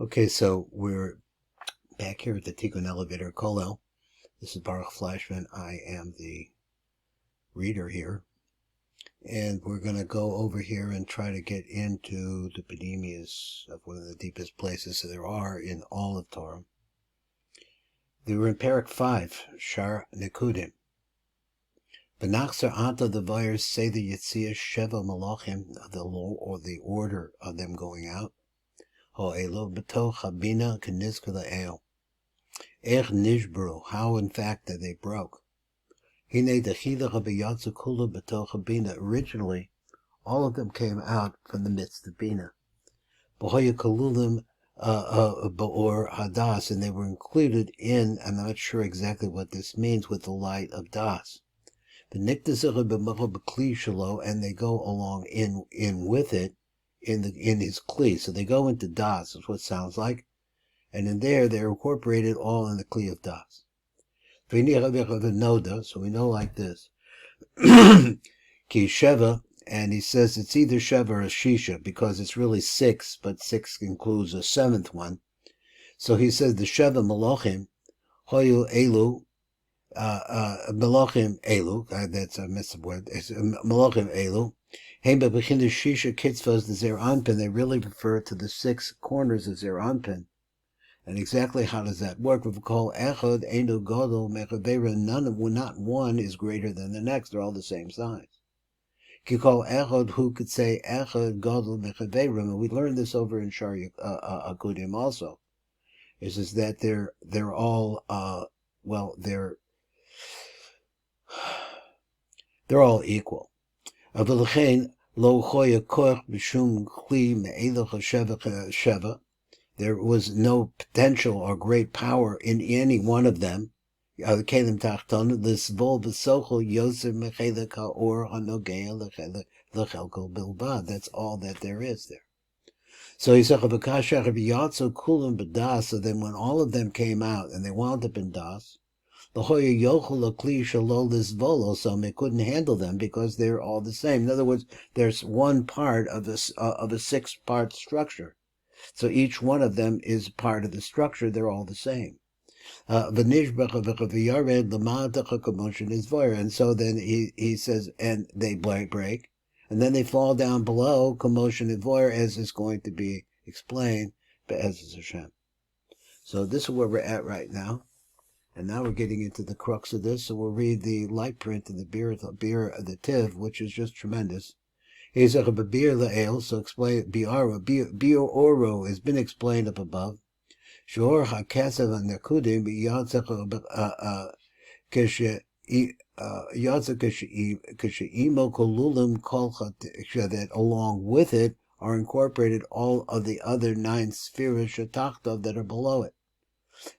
Okay, so we're back here at the Tikkun Elevator Kollel. This is Baruch Flashman. I am the reader here. And we're going to go over here and try to get into the Pedemias of one of the deepest places there are in all of Torah. They were in Parak 5, Shar Nekudim. Benachzer Anta the Vayers say the Yitzia Sheva Malachim, the law or the order of them going out. Ho'elo betoch habina kenizkula eo. Ech nishbru, how in fact that they broke. Hine dechila habiyatzu kula betoch habina. Originally, all of them came out from the midst of Bina. B'hoya kalulim ba'or hadas, and they were included in, I'm not sure exactly what this means, with the light of Das. V'nikdazera b'mecha b'kli shalo, and they go along in with it, in his kli. So they go into Das, is what it sounds like. And in there, they're incorporated all in the kli of Das. So we know like this. Ki Sheva, and he says it's either Sheva or Shisha, because it's really 6, but 6 includes a 7th one. So he says the Sheva Malachim, Hoyu Elu, Malachim Elu, that's a mess of word, it's Malachim Elu, Hemba Bechinda Shisha Kitzvahs, the Zer Anpin, they really refer to the 6 corners of Zer Anpin. And exactly how does that work? We call Echad, Enu Godol, Mechavera, not one is greater than the next, they're all the same size. You call Echad, who could say Echad, Godol, Mechavera, and we learned this over in Shar Akudim also, is that they're all, they're all equal. There was no potential or great power in any one of them. That's all that there is there. So he said, so then when all of them came out and they wound up in Das, so they couldn't handle them because they're all the same. In other words, there's one part of a 6-part structure. So each one of them is part of the structure. They're all the same. And so then he says, and they break, and then they fall down below, commotion advoyer, as is going to be explained, Be'ez Hashem. So this is where we're at right now. And now we're getting into the crux of this, so we'll read the light print in the beer of the Tiv, which is just tremendous. He's a beer la'el, so explain bi'oro has been explained up above. Shor ha'kasav ha'nekudim yatsa kashe'imo kolulim kolcha, that along with it are incorporated all of the other 9 spheres shetachtav that are below it.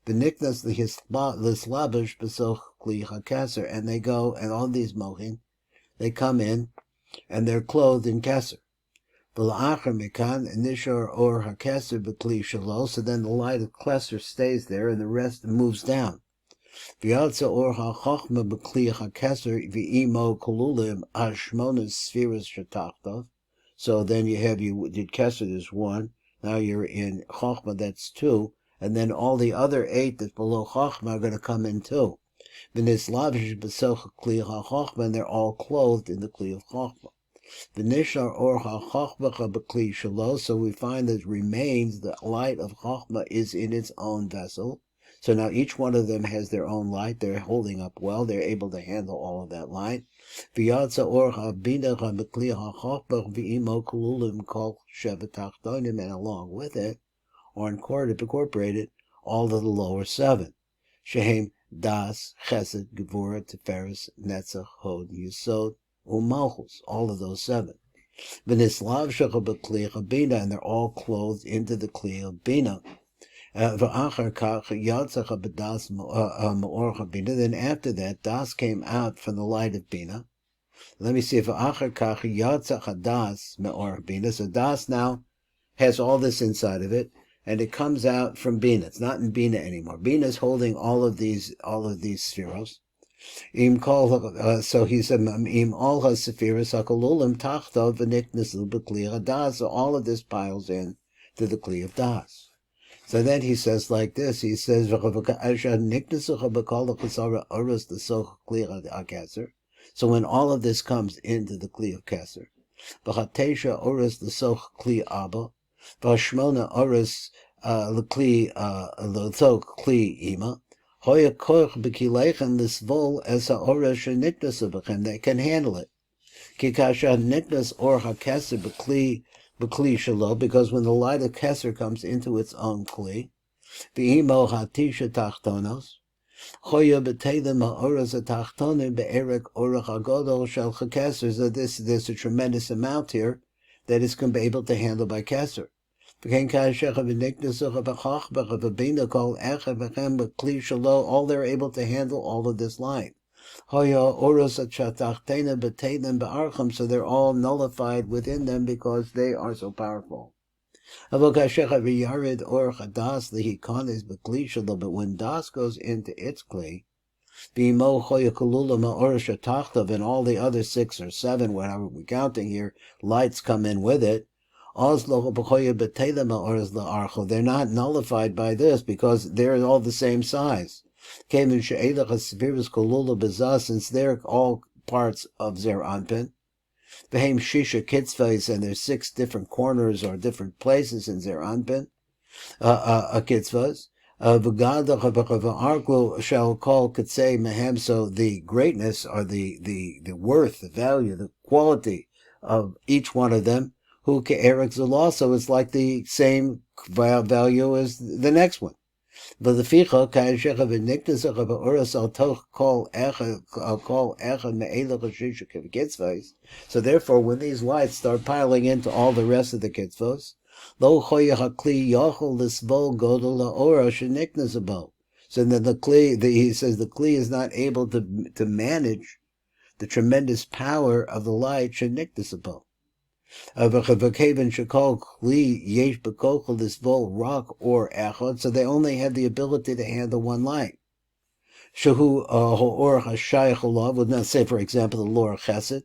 The niknas lislabish besoch kli ha'kaser, and they go, and all these mochin, they come in, and they're clothed in keser. V'la'achar mikan nishar or hakeser b'kli shalo. So then the light of keser stays there, and the rest moves down. V'yatza or ha'chochma b'kli hakeser v'imo kolulim ha'shmonas spheres shetachtav. So then you did keser, there's 1. Now you're in chochma, that's 2, and then all the other 8 that's below chochma are going to come in too. And they're all clothed in the kli of chochma. So we find that remains the light of chochma is in its own vessel. So now each one of them has their own light. They're holding up well. They're able to handle all of that light. And along with it, or incorporated, all of the lower 7. Shehem Das, Chesed, Gevurah, Tiferes, Netzach, Hod, Yesod, Malchus, all of those 7. V'nislav shecha b'kli Bina, and they're all clothed into the kli of Bina. V'achar kach yatzacha b'das ma'or Bina. Then after that, Das came out from the light of Bina. Let me see if v'achar kach yatzacha das ma'or Bina. So Das now has all this inside of it, and it comes out from Bina. It's not in Bina anymore. Bina is holding all of these spheros. So he said, Im all ha-sephiros ha-kolulim tachtav v'nikneslu b'kli hadas. So all of this piles in to the kli of Das. So then he says like this. He says, so when all of this comes into the Kli of Keser, v'chatesha oris l'soch Kli Abba, v'hashmona oris l'Kli l'soch Kli Ima, hoya koch b'kilechen l'svol es ha'oris sheniknasa b'chem. They can handle it. Kikasha niknas or hakeser b'Kli shalo, because when the light of Keser comes into its own Kli, v'imo hatisha tachtonos, hoya b'telim ha'oras ha'tachtonim be'erek orach hagodol shel hakeser. So there's a tremendous amount here that is going to be able to handle by Keser. All they're able to handle all of this light. So they're all nullified within them because they are so powerful. But when Das goes into its Kli, and all the other 6 or 7, whatever we're counting here, lights come in with it, they're not nullified by this because they're all the same size. Since they're all parts of Zer Anpin, Behem Shisha Kitzvahs, and there's 6 different corners or different places in Zer Anpin, Kitzvahs. V'gadach shall call Kitzei Mehem, so the greatness or the worth, the value, the quality of each one of them, who ke'erik zulah, so it's like the same value as the next one. So therefore, when these lights start piling into all the rest of the kitzvos, so then the Kli, he says the Kli is not able to manage the tremendous power of the light sheniknasabo. So they only have the ability to handle one light. Would not say, for example, the Lor Chesed,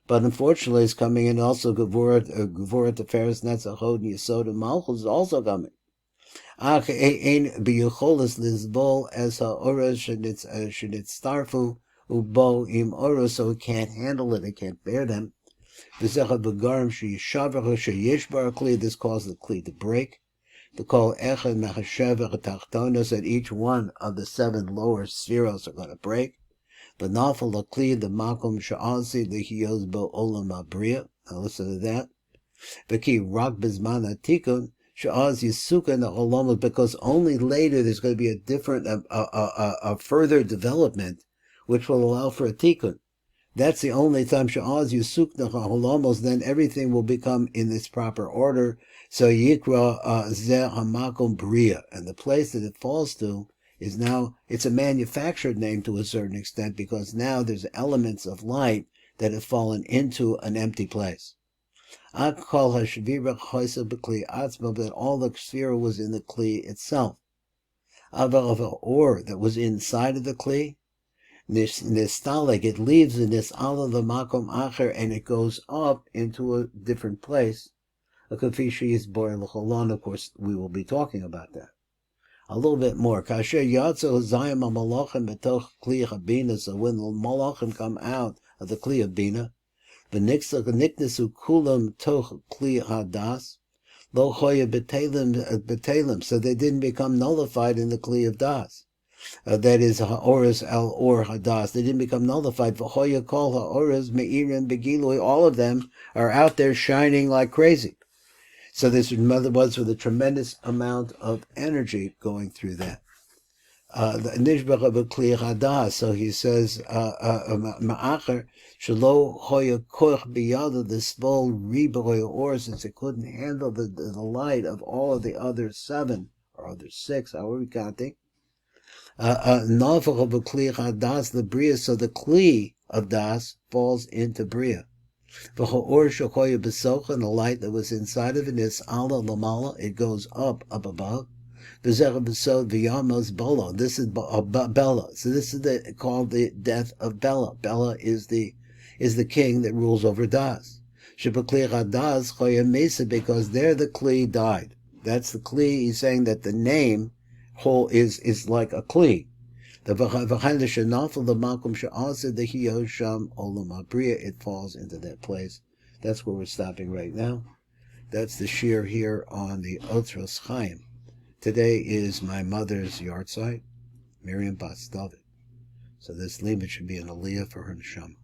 but unfortunately it's coming in also Gevurat Teferes Netzachod and Yesod and Malchus is also coming. So it can't handle it, it can't bear them. This causes the Kli to break. To call that each one of the 7 lower spheros are going to break. But nafal Kli the makom sha'asi lihiyos bo olam abriya. Now listen to that. V'ki rak bizman atikun sha'az yisukan olamot, because only later there's going to be a different, a further development, which will allow for a tikkun. That's the only time sha'az yusukna holamos, then everything will become in its proper order. So yikra zeh hamakom bria, and the place that it falls to is now, it's a manufactured name to a certain extent, because now there's elements of light that have fallen into an empty place. That all the sphere was in the Kli itself. Or that was inside of the Kli, Nistaleg, it leaves the Nisala the Makom Acher, and it goes up into a different place. A Kafishi is Boy L'Cholon, of course, we will be talking about that. A little bit more. Kasher Yatzo Zayim HaMalachim B'toch Kli HaBina, so when the Malachim come out of the Kli of Bina, V'niknesu Kulam Toch Kli HaDas, Lo Choya B'Telim, so they didn't become nullified in the Kli of Das. That is ha'oris al or hadas. They didn't become nullified. V'hoya kol ha'oris me'irim begilui. All of them are out there shining like crazy. So this was with a tremendous amount of energy going through that. The nishbach b'kli hadas. So he says ma'acher shelo hoya koch biyada l'svol riboy or, since it couldn't handle the light of all of the other 7 or other 6, however we counting. So the Kli of Das falls into Bria. And the light that was inside of it is Allah Lamala, it goes up above. This is Bela. So this is called the death of Bela. Bela is the king that rules over Das. Because there the Kli died. That's the kli. He's saying that the name whole is like a kli. The it falls into that place. That's where we're stopping right now. That's the shir here on the OTZROT CHAIM. Today is my mother's yahrzeit, Miriam Bas David. So this limit should be an aliyah for her neshama.